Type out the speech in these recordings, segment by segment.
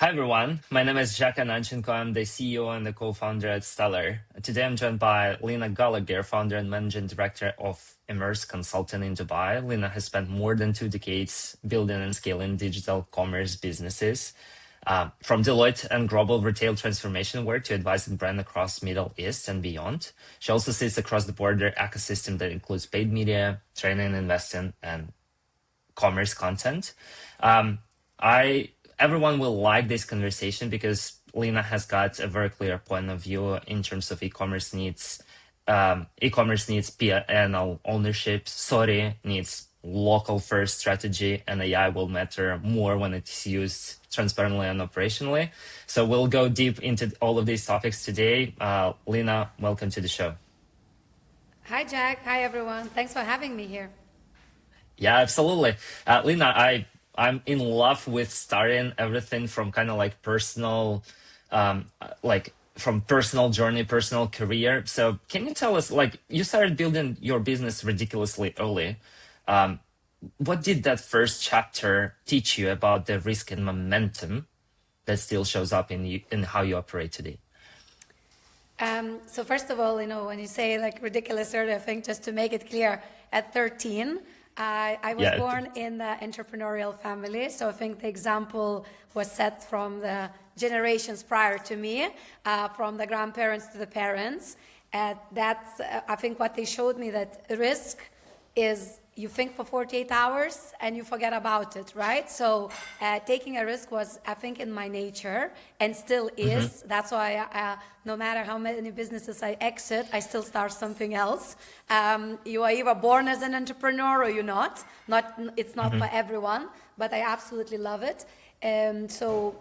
Hi everyone, my name is Ananchenko. I'm the CEO and the co-founder at Stellar. Today I'm joined by Lina Gallagher, founder and managing director of Emerce Consulting in Dubai. Lina has spent more than 2 decades building and scaling digital commerce businesses, from Deloitte and global retail transformation work to advising brand across Middle East and beyond. She also sits across the border ecosystem that includes paid media, training, investing, and commerce content. Everyone will like this conversation because Lina has got a very clear point of view in terms of e-commerce needs. E-commerce needs P&L ownership. Sorry needs local first strategy, and AI will matter more when it's used transparently and operationally. So we'll go deep into all of these topics today. Lina, welcome to the show. Hi, Jack. Hi, everyone. Thanks for having me here. Yeah, absolutely. Lina, I'm in love with starting everything from kind of like personal, from personal journey, personal career. So can you tell us, like, you started building your business ridiculously early. What did that first chapter teach you about the risk and momentum that still shows up in how you operate today? So first of all, when you say like ridiculous early, I think just to make it clear, at 13, I was born in the entrepreneurial family. So I think the example was set from the generations prior to me, from the grandparents to the parents. That's, I think, what they showed me, that risk is you think for 48 hours and you forget about it, right? So taking a risk was, I think, in my nature and still is. Mm-hmm. That's why no matter how many businesses I exit, I still start something else. You are either born as an entrepreneur or you're not. It's not for everyone, but I absolutely love it. So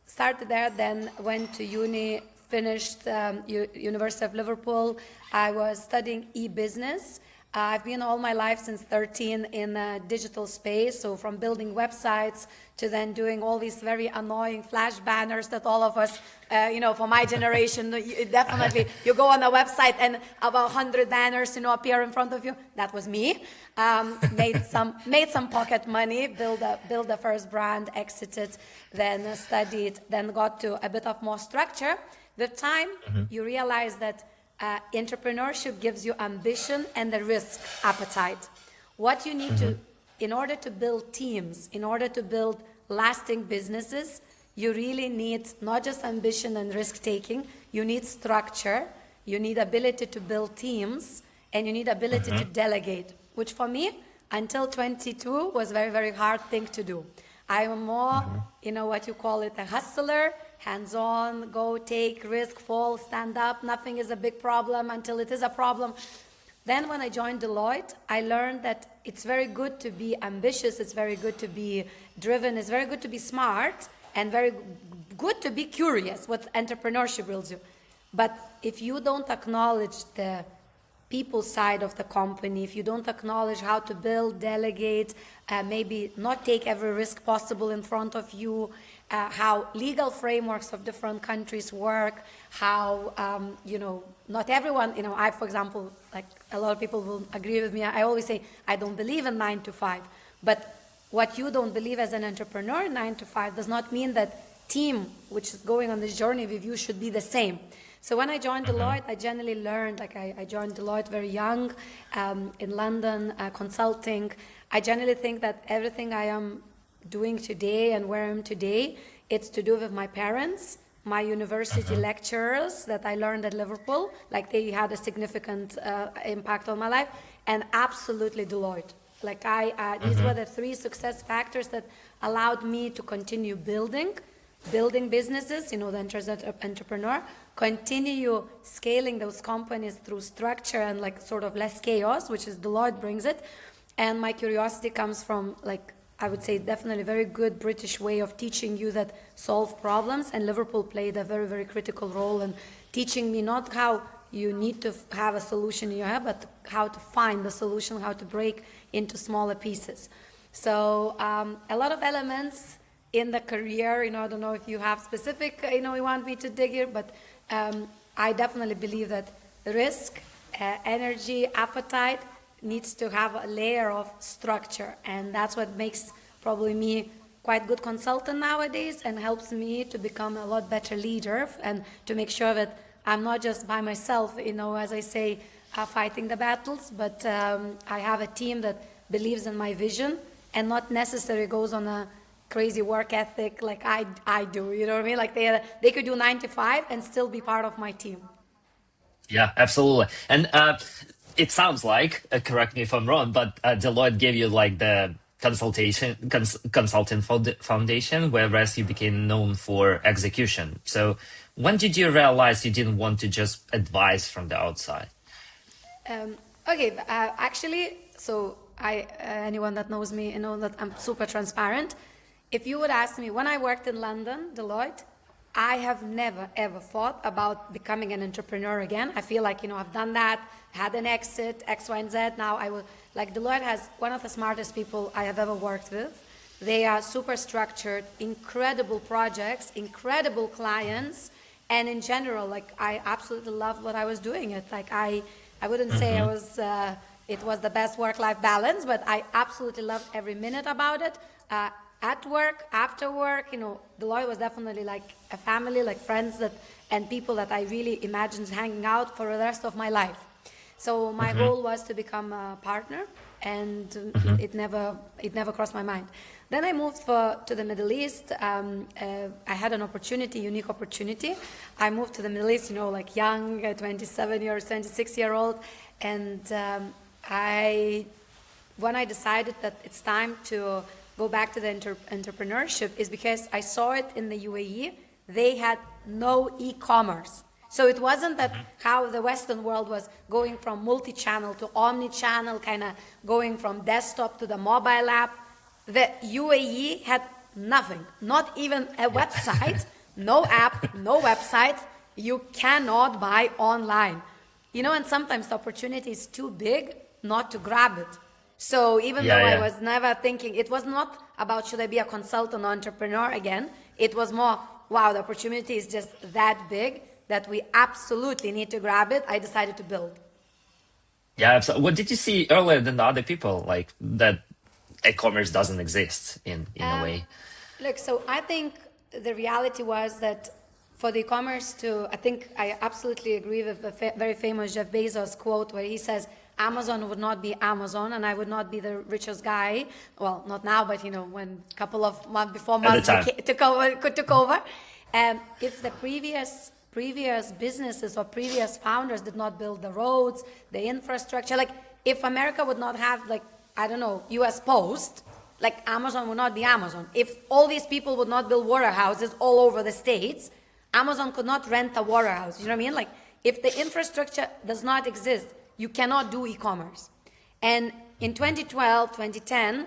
started there, then went to uni, finished University of Liverpool. I was studying e-business. I've been all my life since 13 in a digital space, so from building websites to then doing all these very annoying flash banners that all of us, for my generation, definitely, you go on a website and about 100 banners, appear in front of you. That was me. Made some pocket money, build the first brand, exited, then studied, then got to a bit of more structure. With time, you realize that entrepreneurship gives you ambition and the risk appetite. What you need to, in order to build teams, in order to build lasting businesses, you really need not just ambition and risk taking, you need structure, you need ability to build teams, and you need ability to delegate, which for me, until 22, was very, very hard thing to do. I am more, what you call it, a hustler, hands-on, go, take, risk, fall, stand up. Nothing is a big problem until it is a problem. Then when I joined Deloitte, I learned that it's very good to be ambitious, it's very good to be driven, it's very good to be smart, and very good to be curious, what entrepreneurship builds you. But if you don't acknowledge the people side of the company, if you don't acknowledge how to build, delegate, maybe not take every risk possible in front of you, how legal frameworks of different countries work, how, not everyone, I, for example, like a lot of people will agree with me, I always say, I don't believe in 9 to 5. But what you don't believe as an entrepreneur, 9 to 5, does not mean that team, which is going on this journey with you, should be the same. So when I joined Deloitte, I generally learned, I joined Deloitte very young, in London, consulting. I generally think that everything I am doing today and where I am today, it's to do with my parents, my university lecturers that I learned at Liverpool, like they had a significant impact on my life, and absolutely Deloitte. Like these were the 3 success factors that allowed me to continue building businesses, the entrepreneur, continue scaling those companies through structure and like sort of less chaos, which is Deloitte brings it. And my curiosity comes from, like, I would say definitely very good British way of teaching you that solve problems. And Liverpool played a very, very critical role in teaching me not how you need to have a solution in your head, but how to find the solution, how to break into smaller pieces. So a lot of elements in the career, I don't know if you have specific, you want me to dig here, but I definitely believe that risk, energy, appetite needs to have a layer of structure. And that's what makes probably me quite good consultant nowadays and helps me to become a lot better leader and to make sure that I'm not just by myself, as I say, fighting the battles, but I have a team that believes in my vision and not necessarily goes on a crazy work ethic like I do, you know what I mean? Like they could do 9 to 5 and still be part of my team. Yeah, absolutely. And it sounds like, correct me if I'm wrong, but Deloitte gave you like the consulting foundation, whereas you became known for execution. So when did you realize you didn't want to just advise from the outside? Okay, actually, so anyone that knows me, knows that I'm super transparent. If you would ask me, when I worked in London, Deloitte, I have never ever thought about becoming an entrepreneur again. I feel like, I've done that, had an exit, X, Y, and Z. Now Deloitte has one of the smartest people I have ever worked with. They are super structured, incredible projects, incredible clients. And in general, I absolutely loved what I was doing. I wouldn't say it was the best work-life balance, but I absolutely loved every minute about it. At work, after work, Deloitte was definitely like a family, like friends and people that I really imagined hanging out for the rest of my life. So my goal was to become a partner, and it never crossed my mind. Then I moved to the Middle East. I had an unique opportunity. I moved to the Middle East, like young, 26-year-old, and when I decided that it's time to go back to the entrepreneurship is because I saw it in the UAE. They had no e-commerce. So it wasn't that how the Western world was going from multi-channel to omni-channel, kind of going from desktop to the mobile app. The UAE had nothing, not even a website, no app, no website. You cannot buy online. And sometimes the opportunity is too big not to grab it. So even though I was never thinking, it was not about should I be a consultant or entrepreneur again. It was more, wow, the opportunity is just that big that we absolutely need to grab it. I decided to build. Yeah, absolutely. What did you see earlier than the other people, like that e-commerce doesn't exist in a way? Look, so I think the reality was that for the e-commerce I think I absolutely agree with the very famous Jeff Bezos quote where he says, Amazon would not be Amazon and I would not be the richest guy. Well, not now, but when a couple of months before Musk took over. If the previous businesses or previous founders did not build the roads, the infrastructure, like if America would not have US Post, like Amazon would not be Amazon. If all these people would not build warehouses all over the States, Amazon could not rent a warehouse. You know what I mean? Like if the infrastructure does not exist, you cannot do e-commerce. And in 2012, 2010,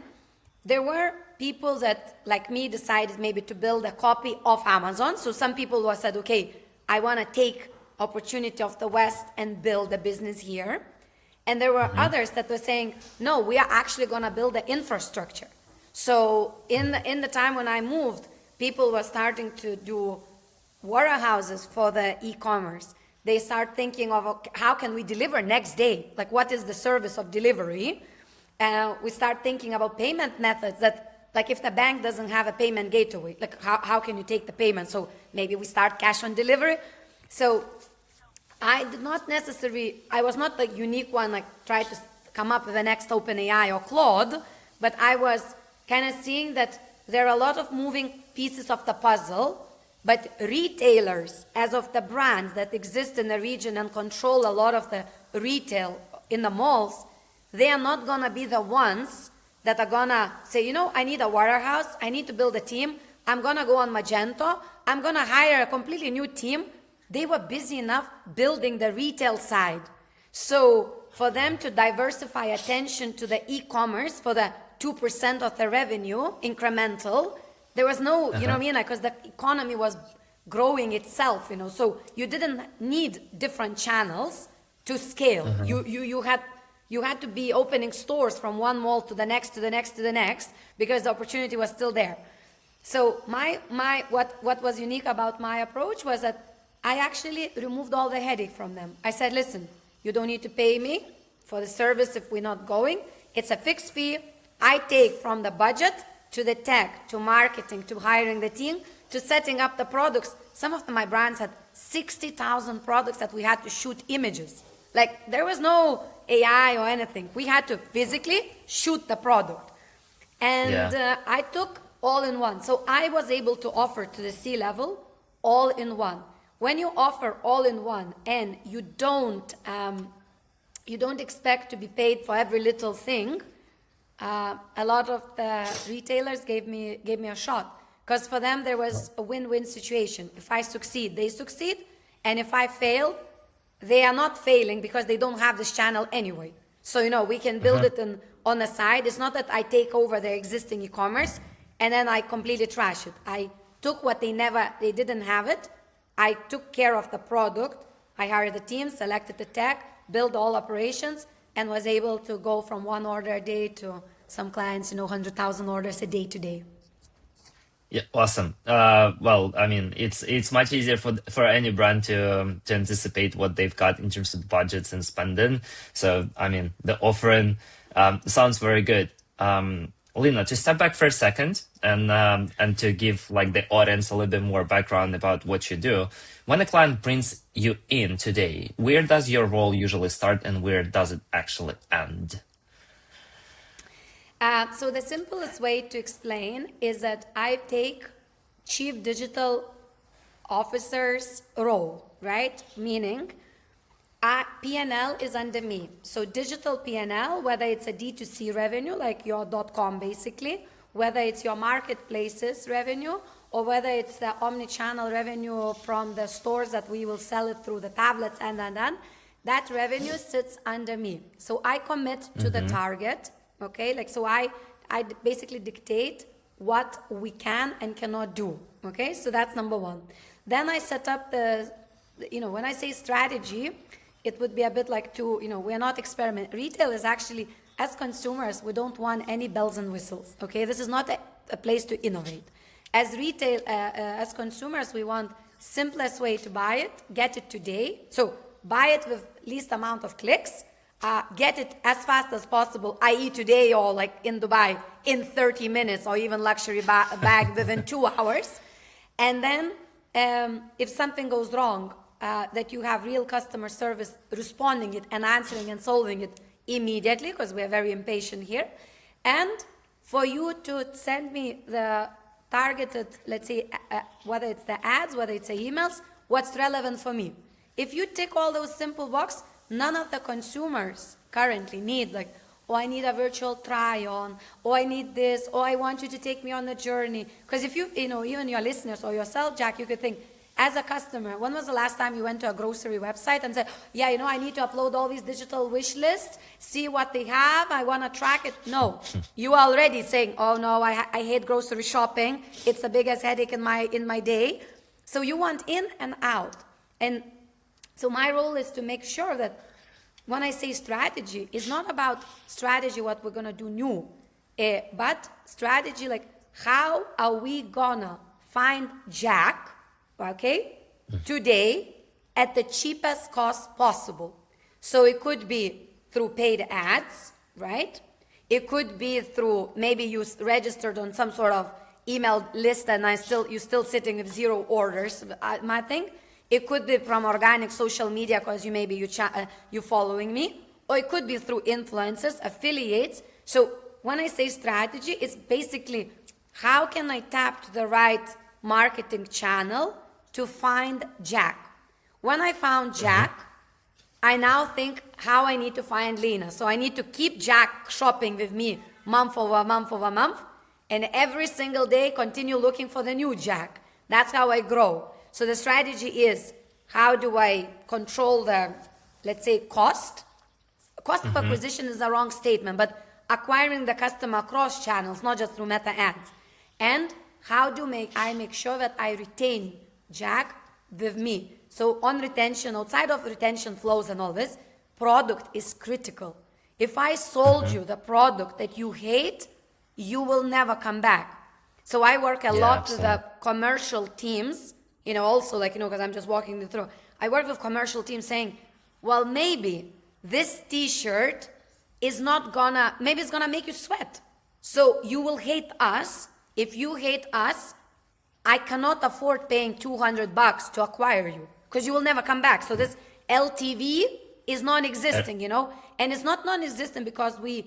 there were people that, like me, decided maybe to build a copy of Amazon. So some people who said, okay, I want to take opportunity of the West and build a business here. And there were others that were saying, no, we are actually going to build the infrastructure. So in the time when I moved, people were starting to do warehouses for the e-commerce. They start thinking of how can we deliver next day? Like what is the service of delivery? We start thinking about payment methods that, like if the bank doesn't have a payment gateway, like how can you take the payment? So maybe we start cash on delivery. So I was not the unique one, like try to come up with the next OpenAI or Claude, but I was kind of seeing that there are a lot of moving pieces of the puzzle. But retailers, as of the brands that exist in the region and control a lot of the retail in the malls, they are not going to be the ones that are going to say, I need a warehouse, I need to build a team, I'm going to go on Magento, I'm going to hire a completely new team. They were busy enough building the retail side. So for them to diversify attention to the e-commerce for the 2% of the revenue, incremental, there was no, you know what I mean? Because the economy was growing itself, so you didn't need different channels to scale. You had to be opening stores from one mall to the next, to the next, to the next, because the opportunity was still there. So what was unique about my approach was that I actually removed all the headache from them. I said, listen, you don't need to pay me for the service if we're not going. It's a fixed fee. I take from the budget to the tech, to marketing, to hiring the team, to setting up the products. Some of my brands had 60,000 products that we had to shoot images. Like, there was no AI or anything. We had to physically shoot the product. And I took all in one. So I was able to offer to the C-level all in one. When you offer all in one and you don't expect to be paid for every little thing, a lot of the retailers gave me a shot, because for them there was a win-win situation. If I succeed, they succeed, and if I fail, they are not failing because they don't have this channel anyway. So, you know, we can build it on the side. It's not that I take over their existing e-commerce and then I completely trash it. I took what they didn't have it. I took care of the product. I hired the team, selected the tech, built all operations, and was able to go from 1 order a day to some clients, you know, 100,000 orders a day today. Yeah, awesome. Well, I mean, it's much easier for any brand to anticipate what they've got in terms of budgets and spending. So, I mean, the offering sounds very good. Lina, to step back for a second and to give like the audience a little bit more background about what you do. When a client brings you in today, where does your role usually start and where does it actually end? So the simplest way to explain is that I take Chief Digital Officer's role, right? Meaning P&L is under me. So digital P&L, whether it's a D2C revenue, like your .com basically, whether it's your marketplaces revenue, or whether it's the omni-channel revenue from the stores that we will sell it through the tablets and that revenue sits under me. So I commit to the target. Okay, like, so I basically dictate what we can and cannot do. Okay, so that's number one. Then I set up when I say strategy, it would be a bit like we're not experiment. Retail is actually, as consumers, we don't want any bells and whistles. Okay, this is not a place to innovate. As retail, as consumers, we want simplest way to buy it, get it today. So buy it with least amount of clicks. Get it as fast as possible, i.e. today or like in Dubai in 30 minutes, or even luxury bag within 2 hours. And then if something goes wrong, that you have real customer service responding it and answering and solving it immediately, because we are very impatient here. And for you to send me the targeted, let's say, whether it's the ads, whether it's the emails, what's relevant for me. If you tick all those simple boxes, none of the consumers currently need like, oh, I need a virtual try-on, oh, I need this, oh, I want you to take me on a journey. Because if even your listeners or yourself, Jack, you could think, as a customer, when was the last time you went to a grocery website and said, yeah, I need to upload all these digital wish lists, see what they have, I want to track it? No, you are already saying, oh no, I hate grocery shopping. It's the biggest headache in my day. So you want in and out. And so my role is to make sure that when I say strategy, it's not about strategy, what we're going to do new, but strategy like how are we going to find Jack, okay, today at the cheapest cost possible. So it could be through paid ads, right? It could be through, maybe you registered on some sort of email list and you're still sitting with 0 orders, my thing. It could be from organic social media because you're following me, or it could be through influencers, affiliates. So when I say strategy, it's basically how can I tap to the right marketing channel to find Jack. When I found Jack, I now think how I need to find Lina. So I need to keep Jack shopping with me month over month over month, and every single day continue looking for the new Jack. That's how I grow. So the strategy is, how do I control the, let's say, cost? Cost of acquisition is a wrong statement, but acquiring the customer across channels, not just through meta ads. And how do I make sure that I retain Jack with me? So on retention, outside of retention flows and all this, product is critical. If I sold you the product that you hate, you will never come back. So I work a lot with the commercial teams, also because I'm just walking you through. I work with commercial teams saying, well, maybe this t-shirt is not maybe it's gonna make you sweat. So you will hate us. If you hate us, I cannot afford paying $200 to acquire you because you will never come back. So this LTV is non-existing, and it's not non-existent because we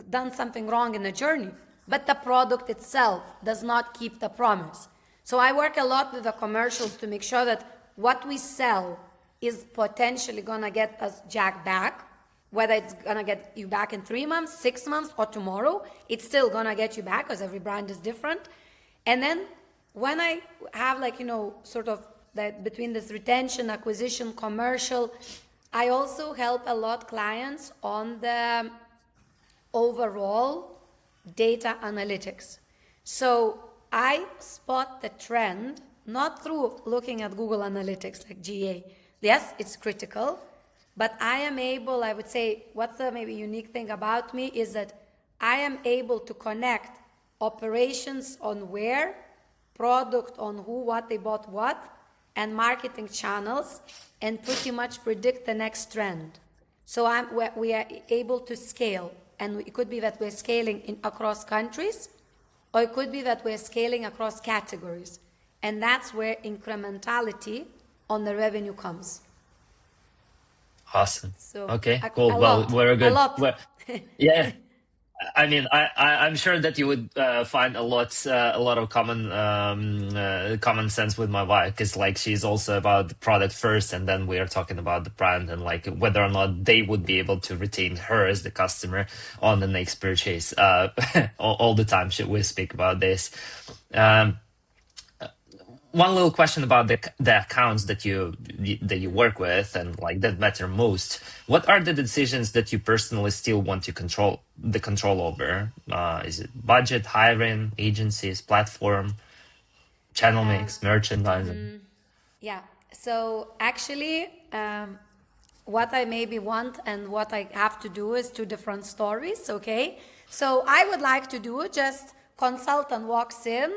done something wrong in the journey, but the product itself does not keep the promise. So I work a lot with the commercials to make sure that what we sell is potentially gonna get us Jack back, whether it's gonna get you back in 3 months, 6 months, or tomorrow, it's still gonna get you back because every brand is different. And then when I have sort of that between this retention, acquisition, commercial, I also help a lot clients on the overall data analytics. So I spot the trend, not through looking at Google Analytics like GA. Yes, it's critical, but I am able, I would say, what's the maybe unique thing about me is that I am able to connect operations on where, product on who, what they bought what, and marketing channels, and pretty much predict the next trend. So we are able to scale, and it could be that we're scaling across countries, or it could be that we're scaling across categories. And that's where incrementality on the revenue comes. Awesome. So okay, cool. Well, very good. A lot. Yeah. I mean, I'm sure that you would find a lot of common sense with my wife, because like she's also about the product first, and then we are talking about the brand and like whether or not they would be able to retain her as the customer on the next purchase. All the time we speak about this. One little question about the accounts that you work with and like that matter most. What are the decisions that you personally still want to control over? Is it budget, hiring, agencies, platform, channel mix, merchandising? Yeah. So actually, what I maybe want and what I have to do is two different stories. Okay. So I would like to do just consultant walks in,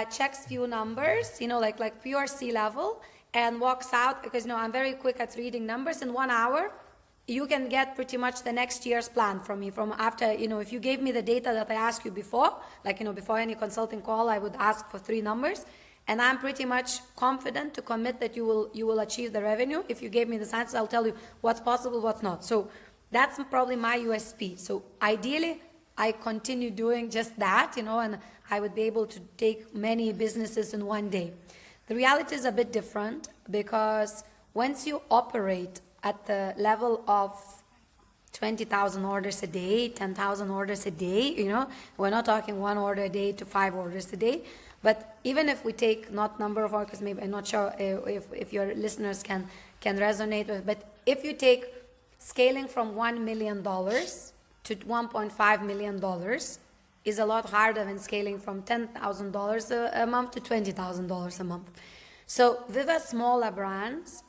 checks few numbers, like pure C-level, and walks out because I'm very quick at reading numbers. In 1 hour, you can get pretty much the next year's plan from me. From after, if you gave me the data that I asked you before, like before any consulting call, I would ask for 3 numbers, and I'm pretty much confident to commit that you will achieve the revenue. If you gave me the answers, I'll tell you what's possible, what's not. So that's probably my USP. So ideally, I continue doing just that, and I would be able to take many businesses in one day. The reality is a bit different because once you operate at the level of 20,000 orders a day, 10,000 orders a day, we're not talking 1 order a day to 5 orders a day. But even if we take not number of orders, maybe I'm not sure if your listeners can resonate with, but if you take scaling from $1 million to $1.5 million is a lot harder than scaling from $10,000 a month to $20,000 a month. So with the smaller brands,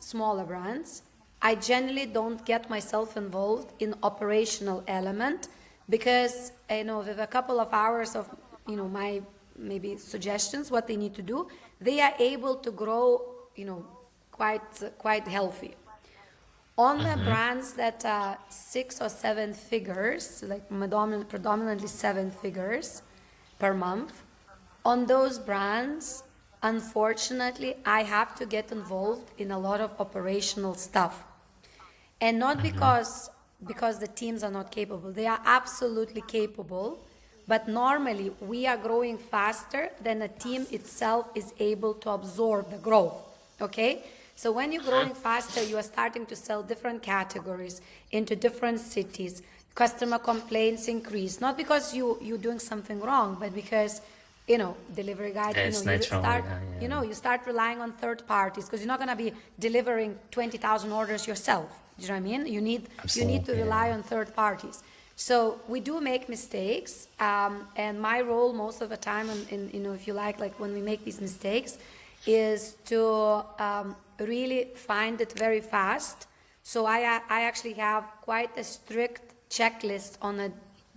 I generally don't get myself involved in operational element because with a couple of hours of my maybe suggestions what they need to do, they are able to grow quite healthy. On the brands that are 6 or 7 figures, like predominantly 7 figures per month, on those brands, unfortunately, I have to get involved in a lot of operational stuff. And not because the teams are not capable. They are absolutely capable, but normally we are growing faster than the team itself is able to absorb the growth, okay? So when you're growing faster, you are starting to sell different categories into different cities. Customer complaints increase, not because you're doing something wrong, but because, delivery guide, you start relying on third parties because you're not going to be delivering 20,000 orders yourself. Do you know what I mean? You need to rely on third parties. So we do make mistakes, and my role most of the time, in if you like when we make these mistakes, is to really find it very fast. So I actually have quite a strict checklist on a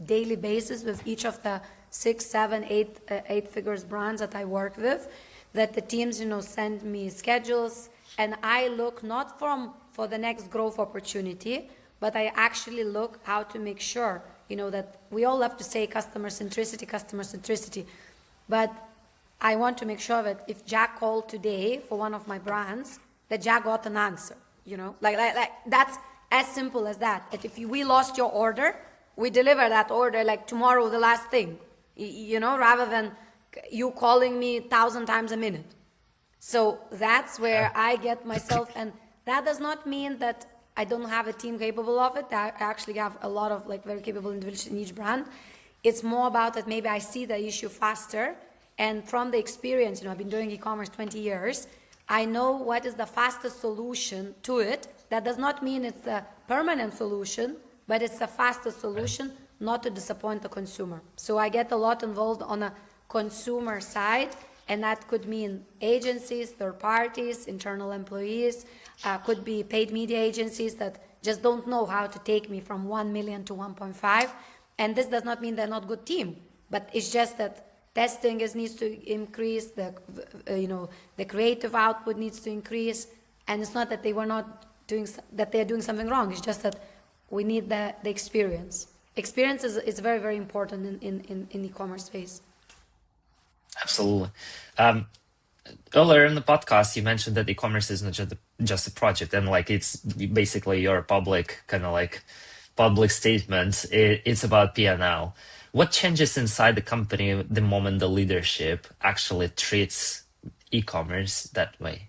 daily basis with each of the 6, 7, 8 figures brands that I work with, that the teams send me schedules, and I look not for the next growth opportunity, but I actually look how to make sure that we all love to say customer centricity, but I want to make sure that if Jack called today for one of my brands, that Jack got an answer, like that's as simple as that. That if we lost your order, we deliver that order like tomorrow, the last thing, rather than you calling me 1,000 times a minute. So that's where I get myself, and that does not mean that I don't have a team capable of it. I actually have a lot of very capable individuals in each brand. It's more about that maybe I see the issue faster. And from the experience, I've been doing e-commerce 20 years, I know what is the fastest solution to it. That does not mean it's a permanent solution, but it's the fastest solution not to disappoint the consumer. So I get a lot involved on a consumer side, and that could mean agencies, third parties, internal employees, could be paid media agencies that just don't know how to take me from 1 million to 1.5. And this does not mean they're not good team, but it's just that testing needs to increase, the creative output needs to increase, and it's not that they were not doing, that they're doing something wrong, it's just that we need the experience. Experience is very, very important in e-commerce space. Absolutely. Earlier in the podcast, you mentioned that e-commerce is not just a project, and it's basically your public public statement. It's about P&L. What changes inside the company the moment the leadership actually treats e-commerce that way?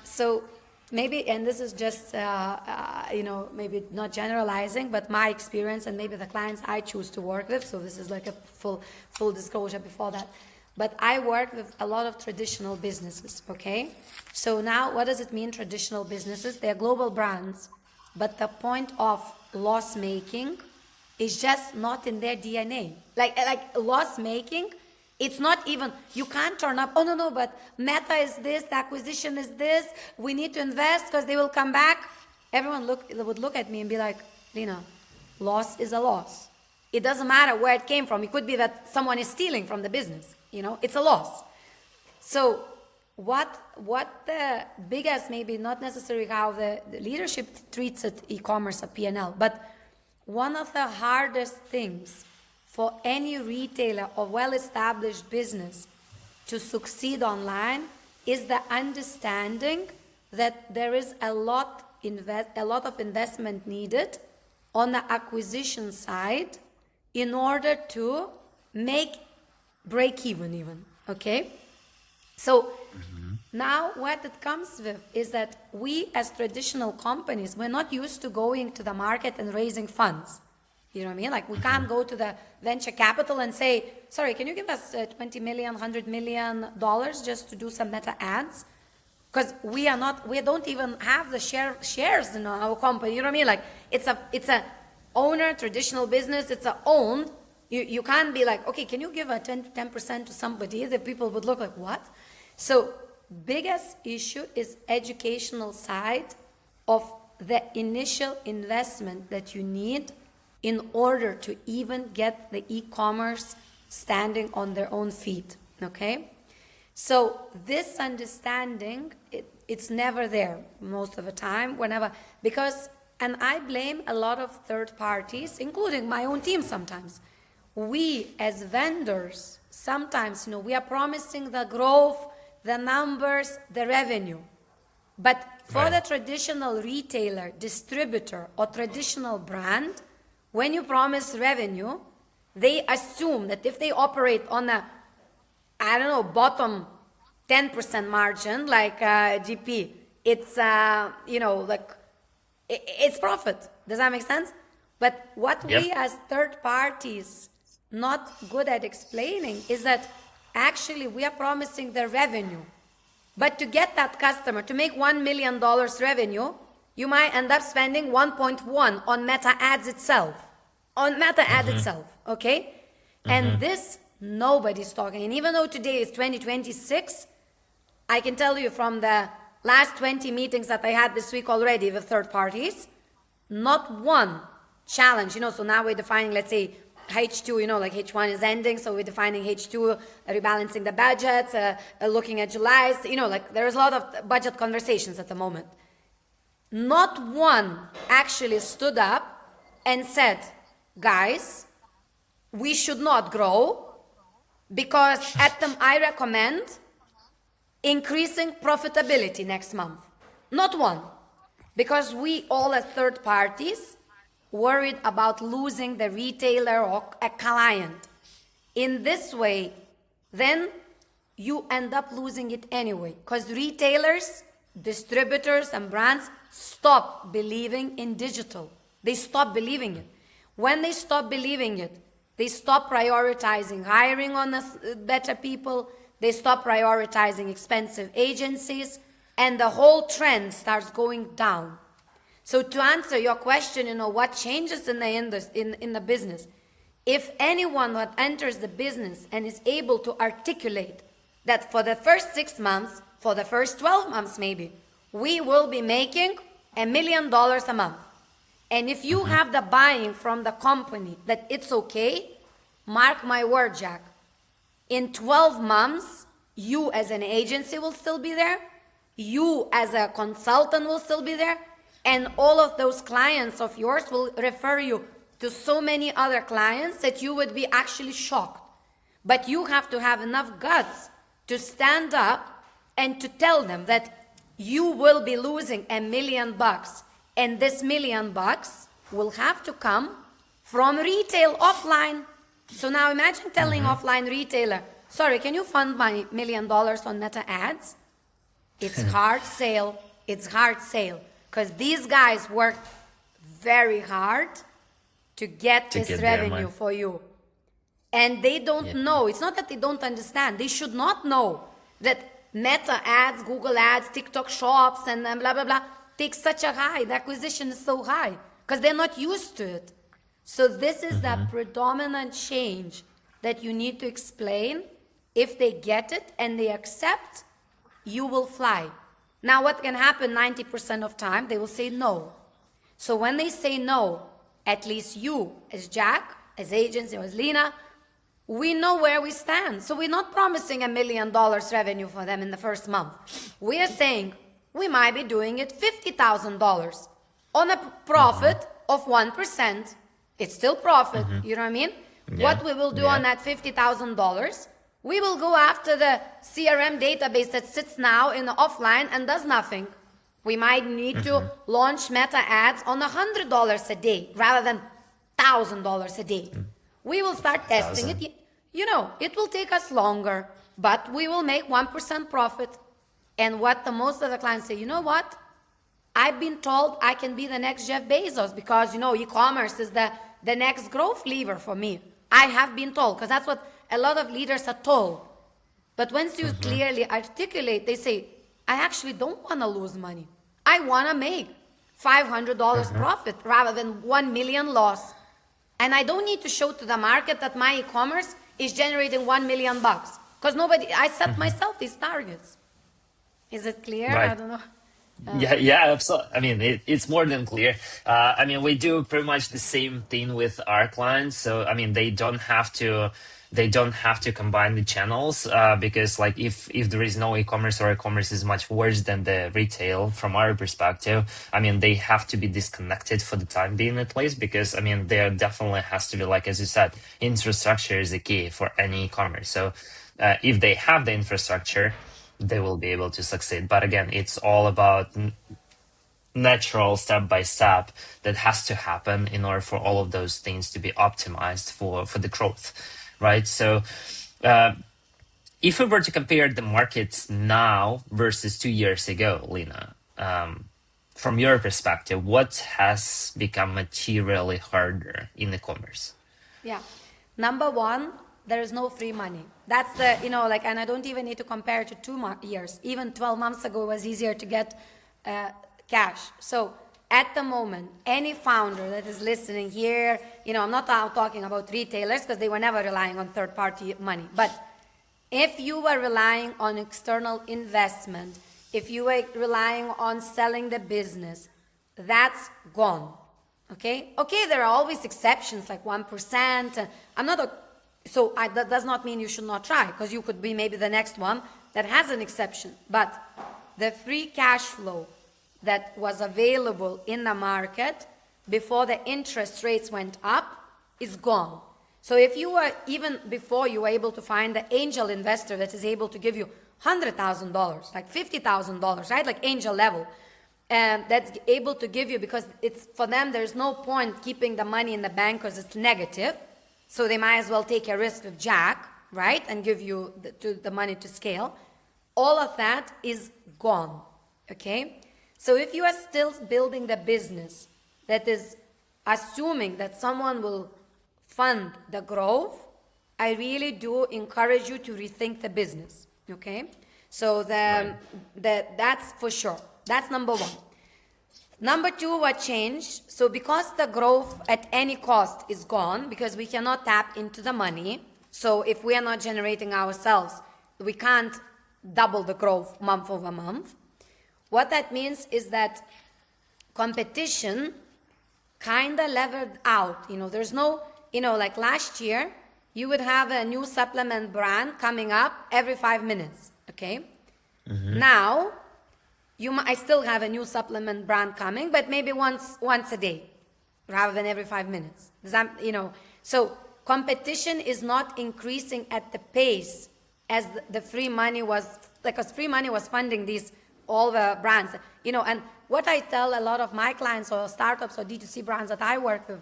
So maybe, and this is just, maybe not generalizing, but my experience and maybe the clients I choose to work with. So this is like a full disclosure before that. But I work with a lot of traditional businesses, okay? So now what does it mean, traditional businesses? They're global brands, but the point of loss making is just not in their DNA. Like loss making, it's not even, you can't turn up, oh no, but Meta is this, the acquisition is this, we need to invest because they will come back. Everyone would look at me and be like, Lina, loss is a loss. It doesn't matter where it came from. It could be that someone is stealing from the business, it's a loss. So what the biggest, maybe not necessarily how the leadership treats it, e-commerce, a P&L, but one of the hardest things for any retailer or well-established business to succeed online is the understanding that there is a lot of investment needed on the acquisition side in order to break even, okay? So now what it comes with is that we as traditional companies, we're not used to going to the market and raising funds. You know what I mean? We can't go to the venture capital and say, sorry, can you give us $20 million, $100 million just to do some Meta ads? Because we don't even have the shares in our company. You know what I mean? It's a owner, traditional business, it's a owned. You can't be like, okay, can you give a 10% to somebody? The people would look like, what? So biggest issue is educational side of the initial investment that you need in order to even get the e-commerce standing on their own feet, okay? So this understanding, it's never there most of the time, and I blame a lot of third parties, including my own team sometimes. We as vendors, sometimes, we are promising the growth, the numbers, the revenue. But for the traditional retailer, distributor, or traditional brand, when you promise revenue, they assume that if they operate on a, bottom 10% margin, like GP, it's, it's profit. Does that make sense? But what we as third parties not good at explaining is that actually we are promising the revenue. But to get that customer, to make $1 million revenue, you might end up spending 1.1 on Meta ads itself. Okay? And this, nobody's talking. And even though today is 2026, I can tell you from the last 20 meetings that I had this week already with third parties, not one challenge, so now we're defining, let's say, H2, H1 is ending, so we're defining H2, rebalancing the budgets, looking at July's, there's a lot of budget conversations at the moment. Not one actually stood up and said, guys, we should not grow because I recommend increasing profitability next month. Not one, because we all as third parties worried about losing the retailer or a client. In this way, then you end up losing it anyway, because retailers, distributors, and brands stop believing in digital. They stop believing it. When they stop believing it, they stop prioritizing hiring on better people, they stop prioritizing expensive agencies, and the whole trend starts going down. So to answer your question, what changes in the business, if anyone that enters the business and is able to articulate that for the first 6 months, for the first 12 months maybe, we will be making $1 million a month. And if you have the buying from the company that it's okay, mark my word, Jack, in 12 months, you as an agency will still be there, you as a consultant will still be there, and all of those clients of yours will refer you to so many other clients that you would be actually shocked. But you have to have enough guts to stand up and to tell them that you will be losing $1 million, and this $1 million will have to come from retail offline. So now imagine telling offline retailer, sorry, can you fund my $1 million on Meta ads? It's hard sale. It's hard sale. Because these guys work very hard to get this revenue for you. And they don't know. It's not that they don't understand. They should not know that Meta ads, Google ads, TikTok shops, and blah, blah, blah, take such a high. The acquisition is so high because they're not used to it. So this is the predominant change that you need to explain. If they get it and they accept, you will fly. Now what can happen 90% of time? They will say no. So when they say no, at least you as Jack, as agency, or as Lina, we know where we stand. So we're not promising $1 million revenue for them in the first month. We are saying we might be doing it $50,000 on a profit of 1%. It's still profit, you know what I mean? Yeah. What we will do on that $50,000, we will go after the CRM database that sits now in the offline and does nothing. We might need to launch Meta ads on $100 a day rather than $1,000 a day. We will start testing it. It will take us longer, but we will make 1% profit. And what the most of the clients say, you know what? I've been told I can be the next Jeff Bezos because, e-commerce is the next growth lever for me. I have been told, because that's what a lot of leaders are told. But once you clearly articulate, they say, I actually don't want to lose money. I want to make $500 profit rather than 1 million loss. And I don't need to show to the market that my e-commerce is generating $1 million because I set myself these targets. Is it clear? Right. I don't know. Yeah, absolutely. I mean, it's more than clear. We do pretty much the same thing with our clients. So, they don't have to combine the channels because, like, if there is no e-commerce or e-commerce is much worse than the retail from our perspective, they have to be disconnected for the time being at least because, there definitely has to be, like, as you said, infrastructure is the key for any e-commerce. So if they have the infrastructure, they will be able to succeed. But again, it's all about natural step by step that has to happen in order for all of those things to be optimized for the growth, right? So if we were to compare the markets now versus 2 years ago, Lina, from your perspective, what has become materially harder in e-commerce? Yeah. Number one, there is no free money. That's and I don't even need to compare to 2 years. Even 12 months ago, it was easier to get cash. So at the moment, any founder that is listening here, I'm not talking about retailers because they were never relying on third-party money. But if you were relying on external investment, if you were relying on selling the business, that's gone. Okay, there are always exceptions like 1%. So that does not mean you should not try because you could be maybe the next one that has an exception. But the free cash flow that was available in the market before the interest rates went up is gone. So if you were, even before you were able to find the angel investor that is able to give you $100,000, like $50,000, right? Like angel level, and that's able to give you, because it's for them, there's no point keeping the money in the bank because it's negative. So they might as well take a risk with Jack, right? And give you the money to scale. All of that is gone, okay? So if you are still building the business that is assuming that someone will fund the growth, I really do encourage you to rethink the business, okay? So that's for sure. That's number one. Number two, what changed? So because the growth at any cost is gone, because we cannot tap into the money, so if we are not generating ourselves, we can't double the growth month over month. What that means is that competition kind of leveled out. There's no, like last year, you would have a new supplement brand coming up every 5 minutes, okay? Now, I still have a new supplement brand coming, but maybe once a day, rather than every 5 minutes. So competition is not increasing at the pace as the free money was, because free money was funding all the brands, and what I tell a lot of my clients or startups or D2C brands that I work with,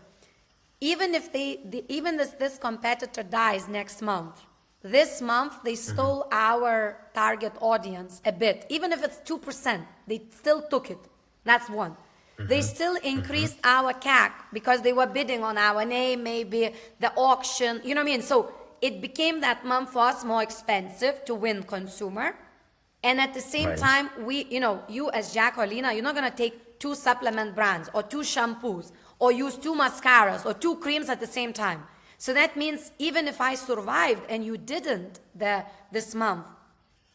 even if this competitor dies next month, this month they stole our target audience a bit. Even if it's 2%, they still took it. That's one. They still increased our CAC because they were bidding on our name, maybe the auction, you know what I mean? So it became that month for us more expensive to win consumer. And at the same time, you as Jack or Lina, you're not going to take 2 supplement brands or 2 shampoos or use 2 mascaras or 2 creams at the same time. So that means even if I survived and you didn't this month,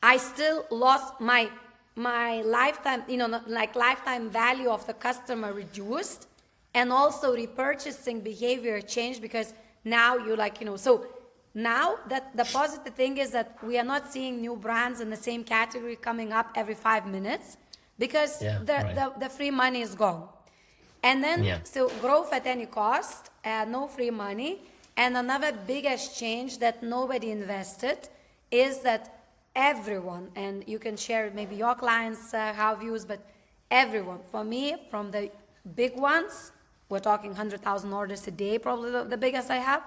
I still lost my lifetime, lifetime value of the customer reduced, and also repurchasing behavior changed, because now you so now that the positive thing is that we are not seeing new brands in the same category coming up every 5 minutes, because the free money is gone. And then, so growth at any cost, no free money. And another biggest change that nobody invested is that everyone, and you can share maybe your clients how views, but everyone, for me, from the big ones, we're talking 100,000 orders a day, probably the biggest I have,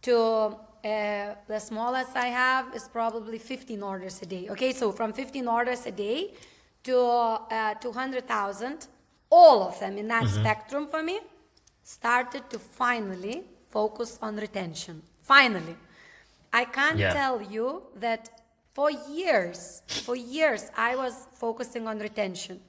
to the smallest I have is probably 15 orders a day. Okay, so from 15 orders a day to 200,000, all of them in that spectrum for me started to finally focus on retention. Finally. I can't tell you that for years I was focusing on retention.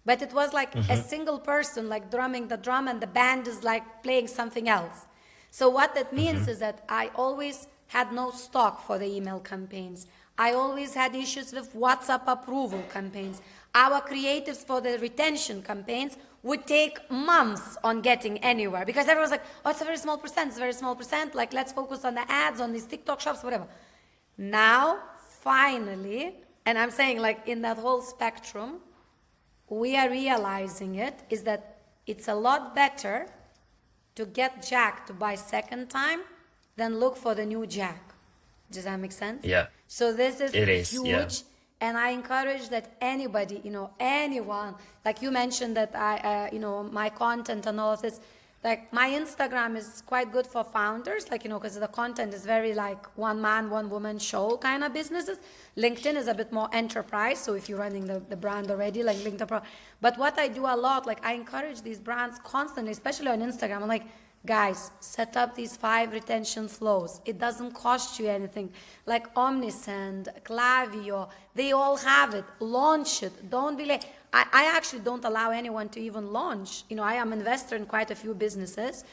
But it was like a single person like drumming the drum and the band is like playing something else. So what that means is that I always had no stock for the email campaigns. I always had issues with WhatsApp approval campaigns. Our creatives for the retention campaigns would take months on getting anywhere, because everyone's like, oh, it's a very small percent, like let's focus on the ads, on these TikTok shops, whatever. Now, finally, and I'm saying like in that whole spectrum, we are realizing is that it's a lot better to get Jack to buy second time than look for the new Jack. Does that make sense? Yeah. So this is huge. Yeah. And I encourage that anybody, anyone, like you mentioned that my content and all of this, like my Instagram is quite good for founders, like, because the content is very like one man, one woman show kind of businesses. LinkedIn is a bit more enterprise. So if you're running the brand already, like LinkedIn Pro. But what I do a lot, like I encourage these brands constantly, especially on Instagram. I'm like, guys, set up these 5 retention flows. It doesn't cost you anything. Like Omnisend, Klaviyo, they all have it. Launch it. Don't be late. I actually don't allow anyone to even launch. I am an investor in quite a few businesses.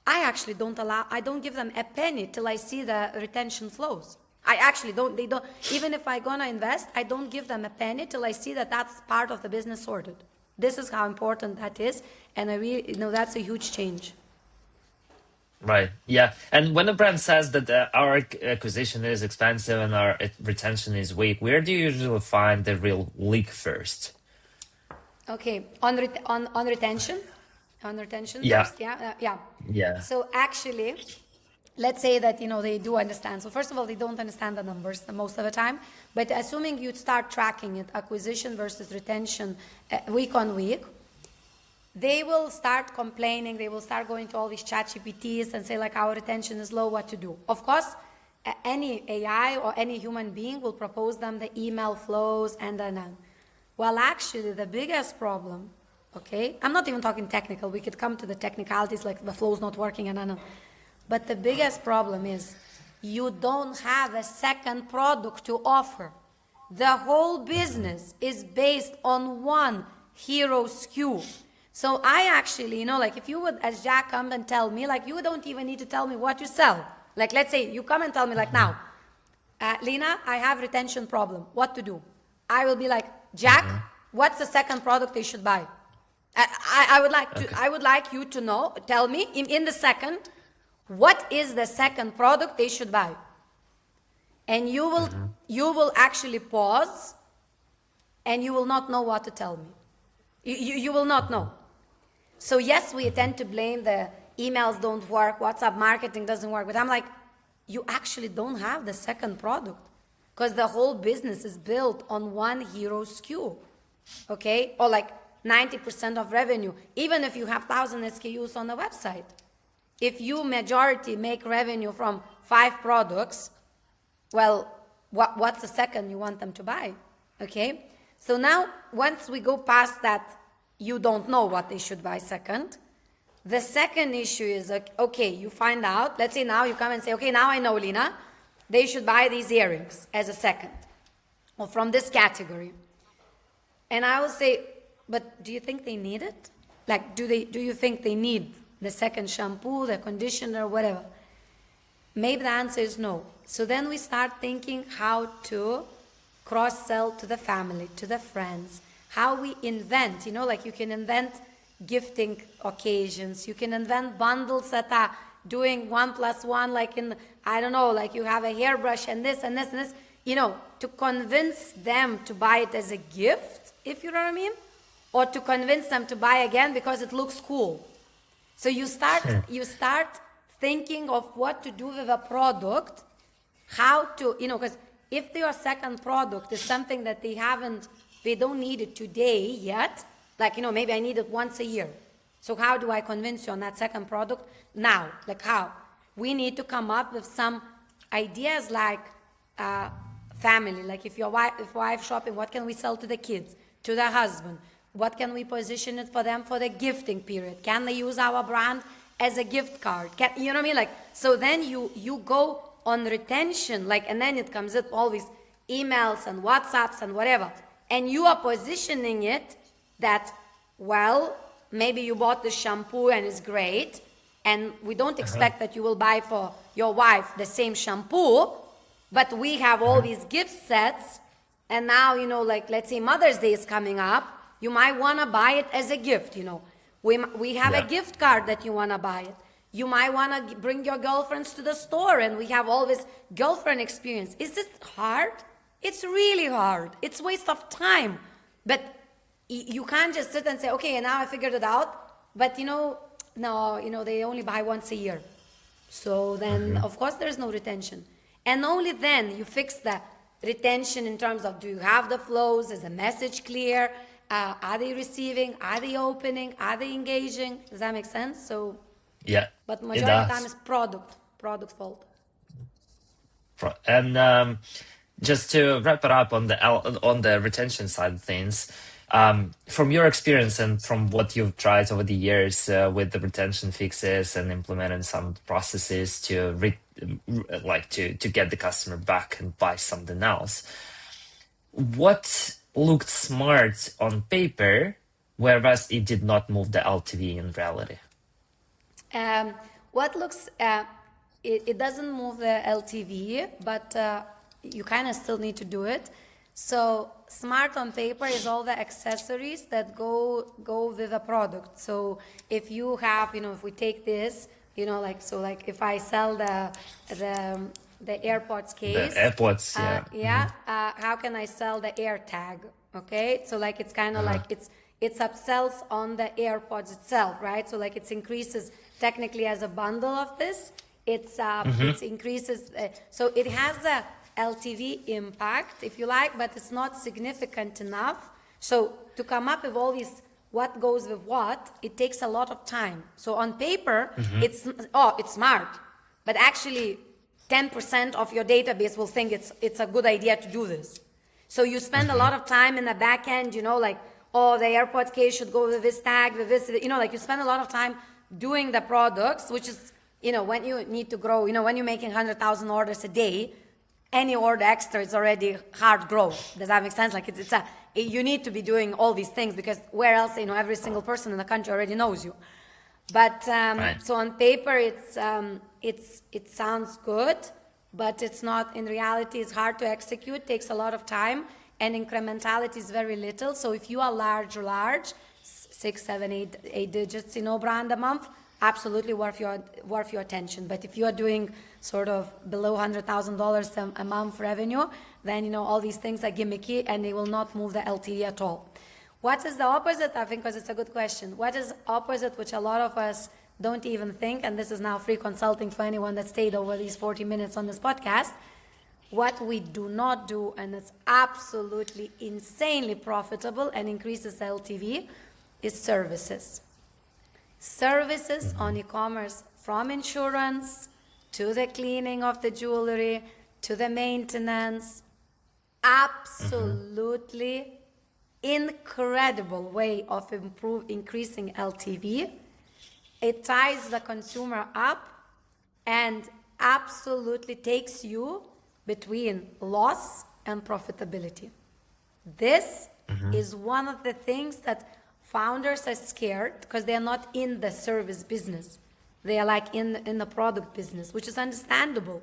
I actually don't give them a penny till I see the retention flows. I actually don't, even if I'm gonna invest, I don't give them a penny till I see that that's part of the business sorted. This is how important that is. And I really, that's a huge change. Right. Yeah. And when a brand says that our acquisition is expensive and our retention is weak, where do you usually find the real leak first? Okay. On retention? On retention Yeah. first, yeah, yeah. Yeah. So actually, let's say that they do understand. So first of all, they don't understand the numbers most of the time. But assuming you start tracking it, acquisition versus retention, week on week, they will start complaining. They will start going to all these chat GPTs and say like our retention is low. What to do? Of course, any AI or any human being will propose them the email flows and then. Well, actually, the biggest problem. Okay, I'm not even talking technical. We could come to the technicalities like the flow's not working and. But the biggest problem is you don't have a second product to offer. The whole business is based on one hero SKU. So I actually, like if you would, as Jack, come and tell me, like you don't even need to tell me what you sell. Like let's say you come and tell me like now, Lina, I have retention problem. What to do? I will be like, Jack, what's the second product they should buy? I would like you to know, tell me in the second, what is the second product they should buy? And you will actually pause and you will not know what to tell me. You will not know. So yes, we tend to blame the emails don't work, WhatsApp marketing doesn't work, but I'm like, you actually don't have the second product because the whole business is built on one hero SKU, okay? Or like 90% of revenue, even if you have 1,000 SKUs on the website. If you majority make revenue from 5 products, well, what's the second you want them to buy, okay? So now, once we go past that, you don't know what they should buy second. The second issue is, okay, you find out, let's say now you come and say, okay, now I know, Lina, they should buy these earrings as a second, or from this category. And I will say, but do you think they need it? Like, do you think they need the second shampoo, the conditioner, whatever? Maybe the answer is no. So then we start thinking how to cross-sell to the family, to the friends, how we invent, like you can invent gifting occasions, you can invent bundles that are doing 1 + 1, like in, I don't know, like you have a hairbrush and this and this and this, to convince them to buy it as a gift, if you know what I mean, or to convince them to buy again because it looks cool. So you start thinking of what to do with a product, how to, because if their second product is something that they don't need it today yet, like, maybe I need it once a year. So how do I convince you on that second product now? Like how? We need to come up with some ideas like family, like if wife shopping, what can we sell to the kids, to the husband? What can we position it for them for the gifting period? Can they use our brand as a gift card? You know what I mean? Like, so then you go on retention, like, and then it comes up all these emails and WhatsApps and whatever. And you are positioning it that, well, maybe you bought the shampoo and it's great. And we don't expect that you will buy for your wife the same shampoo, but we have all these gift sets. And now, like, let's say Mother's Day is coming up. You might want to buy it as a gift, We have a gift card that you want to buy it. You might want to bring your girlfriends to the store and we have all this girlfriend experience. Is it hard? It's really hard. It's a waste of time. But you can't just sit and say, okay, and now I figured it out. But, no, they only buy once a year. So then, of course, there's no retention. And only then you fix the retention in terms of, do you have the flows? Is the message clear? Are they receiving? Are they opening? Are they engaging? Does that make sense? So, yeah, but majority of the time is product fault. And just to wrap it up on the retention side of things, from your experience and from what you've tried over the years with the retention fixes and implementing some processes to get the customer back and buy something else, what looked smart on paper, whereas it did not move the LTV in reality? What looks, it doesn't move the LTV, but you kind of still need to do it. So smart on paper is all the accessories that go with a product. So if you have, if we take this, like if I sell the AirPods case. The AirPods, how can I sell the AirTag? Okay, so like it's kind of like it upsells on the AirPods itself, right? So like it increases technically as a bundle of this. It increases, so it has a LTV impact, if you like, but it's not significant enough. So to come up with all these, what goes with what, it takes a lot of time. So on paper, it's smart, but actually 10% of your database will think it's a good idea to do this. So you spend a lot of time in the back end, like, oh, the AirPods case should go with this tag, with this, like you spend a lot of time doing the products, which is, when you need to grow, when you're making 100,000 orders a day, any order extra is already hard growth. Does that make sense? Like you need to be doing all these things because where else, every single person in the country already knows you. But Right. so on paper, it sounds good, but it's not. In reality, it's hard to execute. Takes a lot of time, and incrementality is very little. So if you are large, 6, 7, 8 digits, brand a month, absolutely worth your attention. But if you are doing sort of below $100,000 a month revenue, then all these things are gimmicky and they will not move the LTV at all. What is the opposite? I think because it's a good question. What is opposite, which a lot of us don't even think, and this is now free consulting for anyone that stayed over these 40 minutes on this podcast. What we do not do, and it's absolutely insanely profitable and increases LTV, is services. Services on e-commerce, from insurance to the cleaning of the jewelry to the maintenance, absolutely incredible way of increasing LTV. It ties the consumer up and absolutely takes you between loss and profitability. This is one of the things that founders are scared because they're not in the service business. They are like in the product business, which is understandable.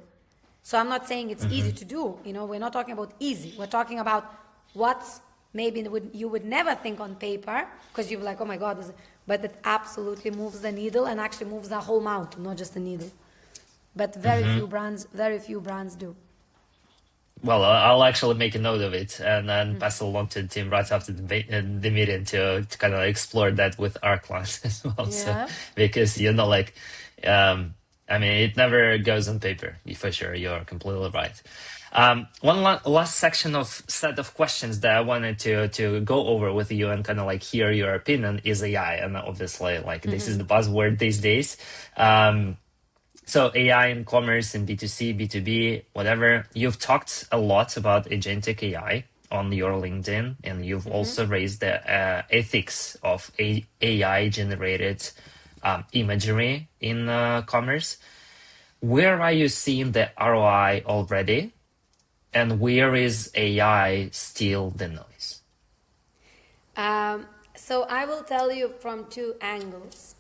So I'm not saying it's easy to do. We're not talking about easy. We're talking about what's maybe you would never think on paper because you're like, oh my God, but it absolutely moves the needle and actually moves the whole mountain, not just the needle. But very few brands do. Well, I'll actually make a note of it and then pass it along to the team right after the meeting to kind of explore that with our clients as well. Yeah. So, because, it never goes on paper, for sure. You're completely right. One last set of questions that I wanted to go over with you and kind of like hear your opinion is AI. And obviously, this is the buzzword these days. So AI in commerce and B2C, B2B, whatever. You've talked a lot about agentic AI on your LinkedIn, and you've also raised the ethics of AI-generated imagery in commerce. Where are you seeing the ROI already, and where is AI still the noise? So I will tell you from two angles.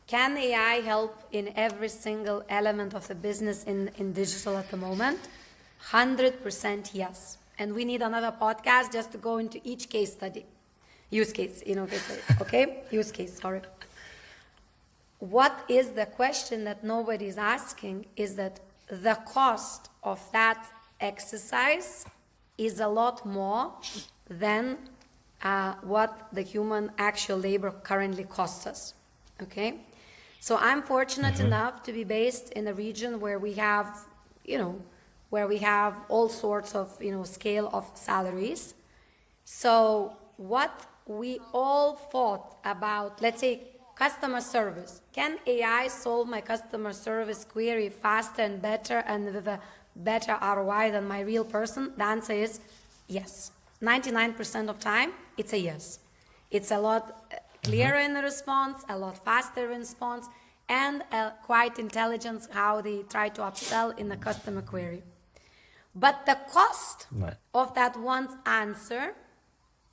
Can AI help in every single element of the business in digital at the moment? 100% yes. And we need another podcast just to go into each case study. Use case, okay? Use case, sorry. What is the question that nobody's asking is that the cost of that exercise is a lot more than what the human actual labor currently costs us, okay? So I'm fortunate enough to be based in a region where we have, all sorts of, scale of salaries. So what we all thought about, let's say, customer service. Can AI solve my customer service query faster and better and with a better ROI than my real person? The answer is yes. 99% of time, it's a yes. It's a lot clearer in the response, a lot faster in response, and quite intelligent how they try to upsell in the customer query. But the cost of that one answer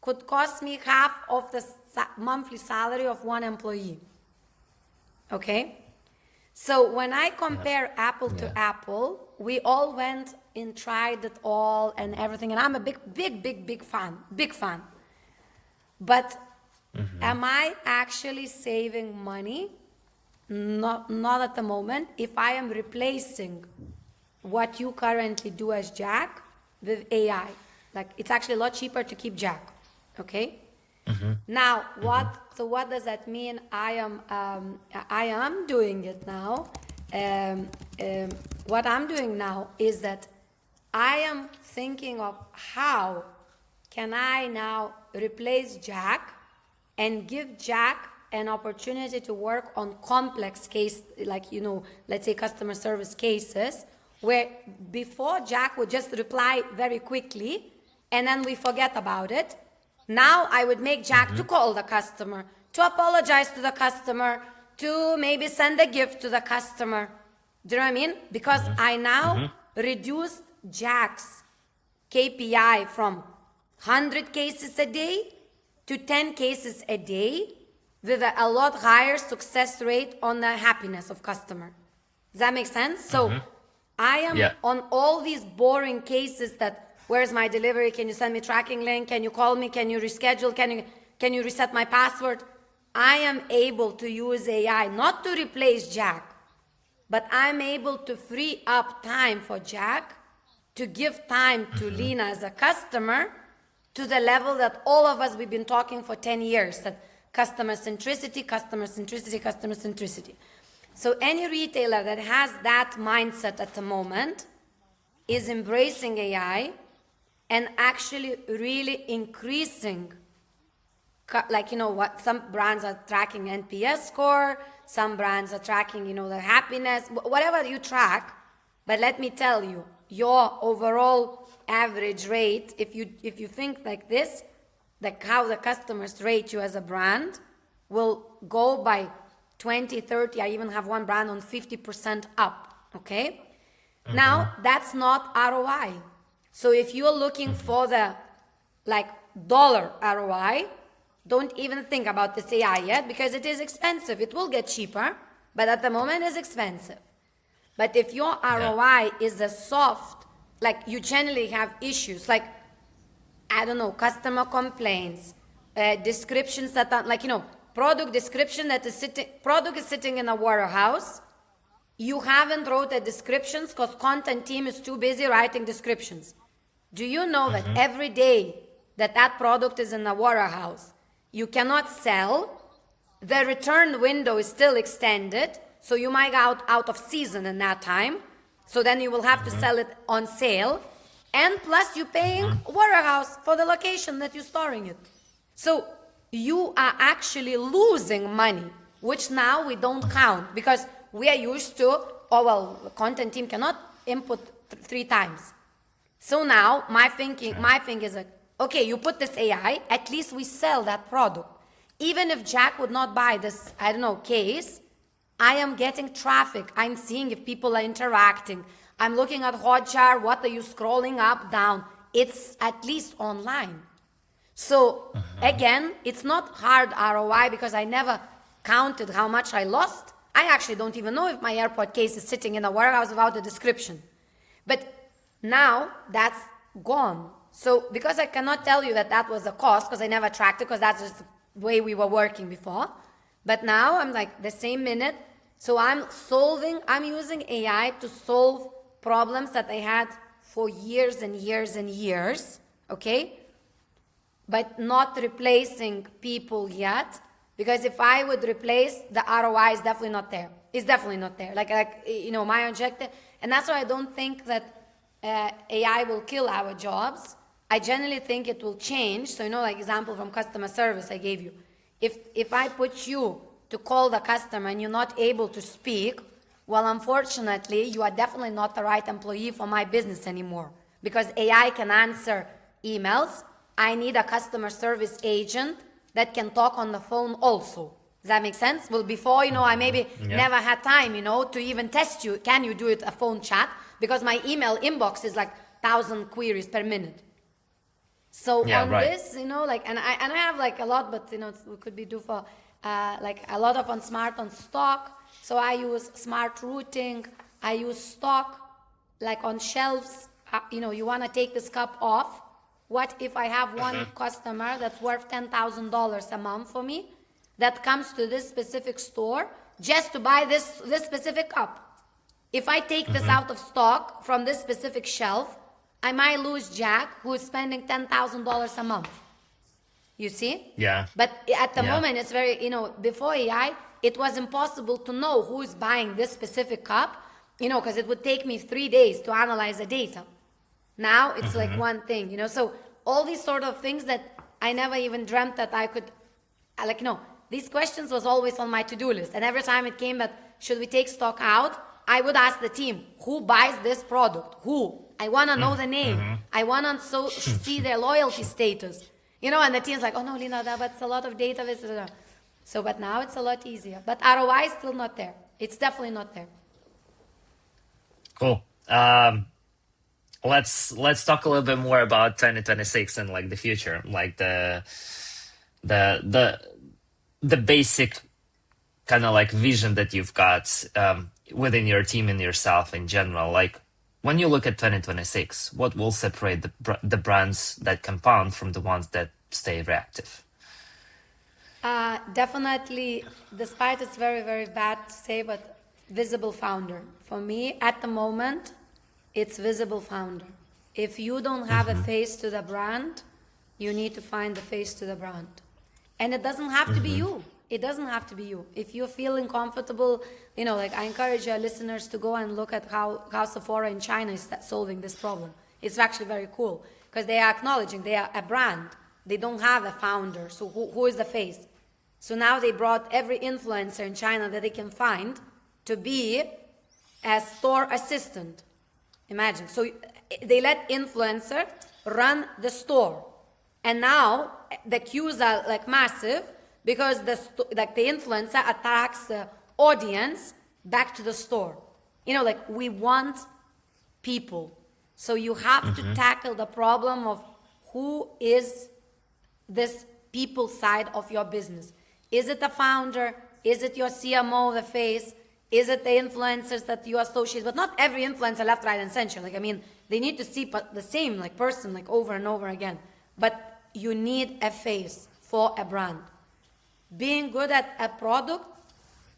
could cost me half of the monthly salary of one employee. Okay? So when I compare Apple to Apple, we all went and tried it all and everything. And I'm a big fan. But am I actually saving money? Not at the moment. If I am replacing what you currently do as Jack with AI, like it's actually a lot cheaper to keep Jack, okay? Now, what does that mean? I am doing it now. What I'm doing now is that I am thinking of how can I now replace Jack and give Jack an opportunity to work on complex case, like, let's say customer service cases, where before Jack would just reply very quickly and then we forget about it. Now I would make Jack to call the customer, to apologize to the customer, to maybe send a gift to the customer. Do you know what I mean? Because I now reduced Jack's KPI from 100 cases a day to 10 cases a day with a lot higher success rate on the happiness of customer. Does that make sense? So I am on all these boring cases that, where's my delivery? Can you send me tracking link? Can you call me? Can you reschedule? Can you reset my password? I am able to use AI not to replace Jack, but I'm able to free up time for Jack to give time to Lina as a customer to the level that all of us, we've been talking for 10 years, that customer centricity, customer centricity, customer centricity. So any retailer that has that mindset at the moment is embracing AI and actually really increasing, like, what some brands are tracking NPS score, some brands are tracking, the happiness, whatever you track. But let me tell you, your overall average rate, if you think like this, like how the customers rate you as a brand, will go by 20, 30, I even have one brand on 50% up, okay? Now, that's not ROI. So if you're looking for the dollar ROI, don't even think about this AI yet, because it is expensive. It will get cheaper, but at the moment it's expensive. But if your ROI is a soft, like you generally have issues, like, I don't know, customer complaints, descriptions that are product description that is product is sitting in a warehouse. You haven't wrote the descriptions because content team is too busy writing descriptions. Do you know that every day that product is in a warehouse, you cannot sell? The return window is still extended, so you might go out of season in that time. So then you will have to sell it on sale. And plus you're paying warehouse for the location that you're storing it. So you are actually losing money, which now we don't count because we are used to, the content team cannot input 3 times. So now my thing is like, okay, you put this AI, at least we sell that product. Even if Jack would not buy this, I don't know, case, I am getting traffic. I'm seeing if people are interacting. I'm looking at Hotjar, what are you scrolling up, down? It's at least online. So again, it's not hard ROI because I never counted how much I lost. I actually don't even know if my airport case is sitting in a warehouse without a description. But now that's gone. So because I cannot tell you that was a cost because I never tracked it because that's just the way we were working before. But now I'm like the same minute. So I'm using AI to solve problems that I had for years and years and years, okay? But not replacing people yet, because if I would replace, the ROI is definitely not there. It's definitely not there. Like my objective, and that's why I don't think that AI will kill our jobs. I generally think it will change. So like example from customer service I gave you. If I put you to call the customer and you're not able to speak, well, unfortunately, you are definitely not the right employee for my business anymore, because AI can answer emails. I need a customer service agent that can talk on the phone also. Does that make sense? Well, before, I maybe never had time, to even test you. Can you do it a phone chat? Because my email inbox is like 1,000 queries per minute. So this, and I have like a lot, but we could be do for like a lot of on smart on stock. So I use smart routing. I use stock, like on shelves. You want to take this cup off. What if I have one customer that's worth $10,000 a month for me that comes to this specific store just to buy this specific cup? If I take this out of stock from this specific shelf, I might lose Jack, who is spending $10,000 a month. You see? Yeah. But at the Yeah. moment, it's very, before AI, it was impossible to know who is buying this specific cup, because it would take me 3 days to analyze the data. Now it's like one thing, So all these sort of things that I never even dreamt that I could, these questions was always on my to-do list. And every time it came that should we take stock out, I would ask the team, who buys this product? Who? I want to know the name. I want to see their loyalty status. And the team's like, oh no, Lina, that's a lot of data. So, but now it's a lot easier. But ROI is still not there. It's definitely not there. Cool. Let's talk a little bit more about 2026 and like the future, like the basic kind of like vision that you've got within your team and yourself in general. Like when you look at 2026, what will separate the brands that compound from the ones that stay reactive? Definitely, despite it's very, very bad to say, but visible founder. For me, at the moment, it's visible founder. If you don't have a face to the brand, you need to find the face to the brand. And it doesn't have to be you. It doesn't have to be you. If you're feeling comfortable, like I encourage your listeners to go and look at how Sephora in China is solving this problem. It's actually very cool because they are acknowledging they are a brand. They don't have a founder. So who is the face? So now they brought every influencer in China that they can find to be a store assistant. Imagine. So they let influencer run the store. And now the queues are like massive because the influencer attracts the audience back to the store. We want people. So you have to tackle the problem of who is this people side of your business. Is it the founder? Is it your CMO, the face? Is it the influencers that you associate? But not every influencer left, right, and center. They need to see the same person over and over again. But you need a face for a brand. Being good at a product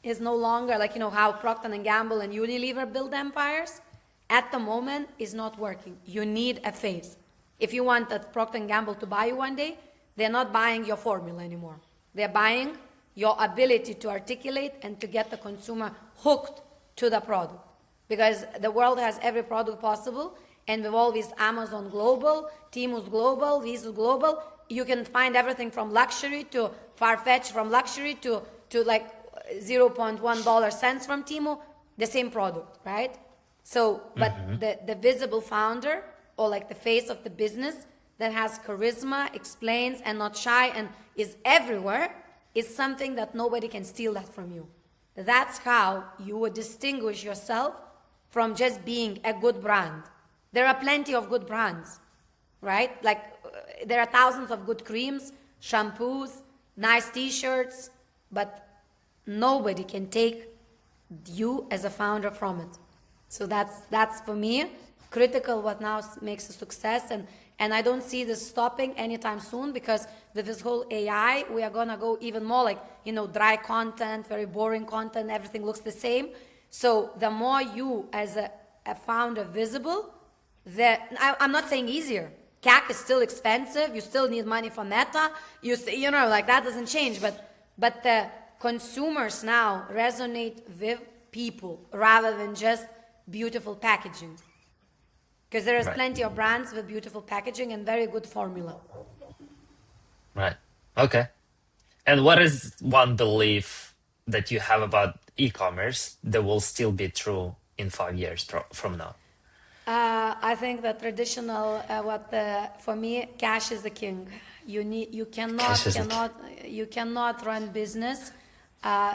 is no longer how Procter & Gamble and Unilever build empires. At the moment is not working. You need a face. If you want that Procter & Gamble to buy you one day, they're not buying your formula anymore. They're buying your ability to articulate and to get the consumer hooked to the product. Because the world has every product possible, and with all these Amazon Global, Temu's Global, Visu Global, you can find everything from luxury to Farfetch, from luxury to $0.1 cents from Temu, the same product, right? So, but the visible founder or the face of the business that has charisma, explains, and not shy, and is everywhere, is something that nobody can steal that from you. That's how you would distinguish yourself from just being a good brand. There are plenty of good brands, right? There are thousands of good creams, shampoos, nice t-shirts, but nobody can take you as a founder from it. So that's for me critical what now makes a success, and I don't see this stopping anytime soon, because with this whole AI, we are gonna go even more dry content, very boring content, everything looks the same. So the more you as a founder visible, I'm not saying easier. CAC is still expensive. You still need money for Meta. That doesn't change. But the consumers now resonate with people rather than just beautiful packaging. Because there is plenty of brands with beautiful packaging and very good formula. Right. Okay. And what is one belief that you have about e-commerce that will still be true in 5 years from now? I think the traditional, for me, cash is the king. You cannot run business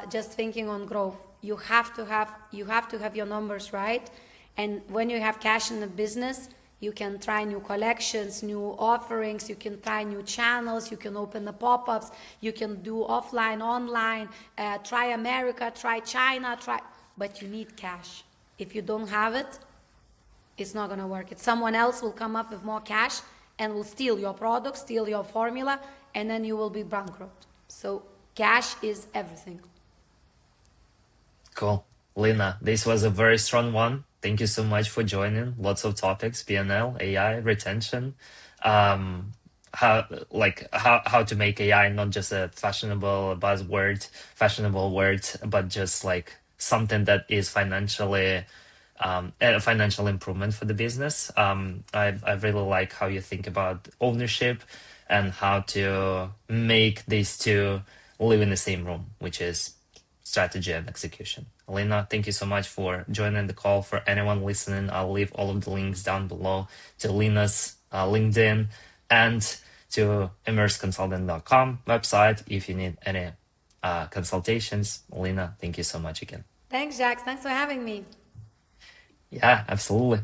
just thinking on growth. You have to have your numbers right. And when you have cash in the business, you can try new collections, new offerings, you can try new channels, you can open the pop-ups, you can do offline, online, try America, try China, but you need cash. If you don't have it, it's not going to work. Someone else will come up with more cash and will steal your product, steal your formula, and then you will be bankrupt. So cash is everything. Cool. Lina, this was a very strong one. Thank you so much for joining. Lots of topics, P&L, AI, retention. I how to make AI not just a fashionable buzzword, fashionable word, but just like something that is financially a financial improvement for the business. I really like how you think about ownership and how to make these two live in the same room, which is strategy and execution. Lina, thank you so much for joining the call. For anyone listening, I'll leave all of the links down below to Lina's LinkedIn and to emerceconsulting.com website if you need any consultations. Lina, thank you so much again. Thanks, Jax. Thanks for having me. Yeah, absolutely.